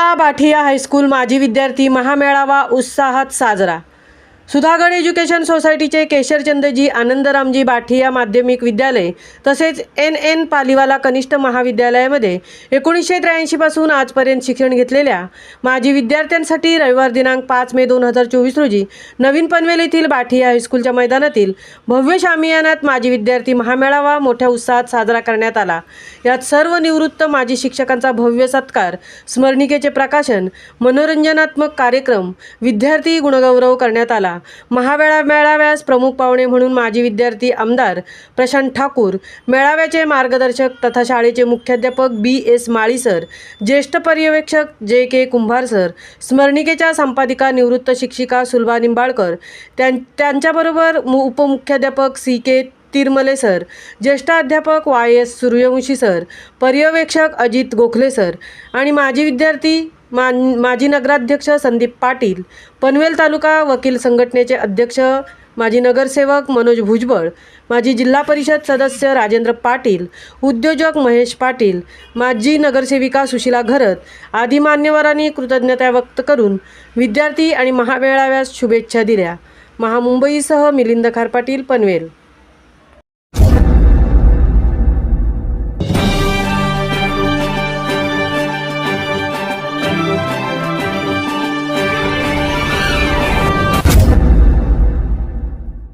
महामेळावा बाठिया हायस्कूल माजी विद्यार्थी महामेळावा उत्साहात साजरा। सुधागड एज्युकेशन सोसायटीचे केशरचंदजी आनंदरामजी बाठिया माध्यमिक विद्यालय तसेच एन पालीवाला कनिष्ठ महाविद्यालयामध्ये 1983 पासून आजपर्यंत शिक्षण घेतलेल्या माजी विद्यार्थ्यांसाठी रविवार दिनांक 5 मे 2024 रोजी नवीन पनवेल येथील बाठिया हायस्कूलच्या मैदानातील भव्य शामियानात माजी विद्यार्थी महामेळावा मोठ्या उत्साहात साजरा करण्यात आला। यात सर्व निवृत्त माजी शिक्षकांचा भव्य सत्कार, स्मरणिकेचे प्रकाशन, मनोरंजनात्मक कार्यक्रम, विद्यार्थी गुणगौरव करण्यात आला। मेळाव्यास प्रमुख पाहुणे म्हणून माजी विद्यार्थी आमदार प्रशांत ठाकूर, मेळाव्याचे मार्गदर्शक तथा शाळेचे मुख्याध्यापक BS माळी सर, ज्येष्ठ पर्यवेक्षक JK कुंभार सर, स्मरणिकेच्या संपादिका निवृत्त शिक्षिका सुलभा निंबाळकर, त्यांच्याबरोबर उपमुख्याध्यापक CK तिरमले सर, ज्येष्ठ अध्यापक YS सूर्यवंशी सर, पर्यवेक्षक अजित गोखले सर आणि माजी विद्यार्थी माजी नगराध्यक्ष संदीप पाटील, पनवेल तालुका वकील संघटनेचे अध्यक्ष माजी नगरसेवक मनोज भुजबळ, माजी जिल्हा परिषद सदस्य राजेंद्र पाटील, उद्योजक महेश पाटील, माजी नगरसेविका सुशीला घरत आदी मान्यवरांनी कृतज्ञता व्यक्त करून विद्यार्थी आणि महामेळाव्यास शुभेच्छा दिल्या। महामुंबईसह मिलिंद खारपाटील, पनवेल।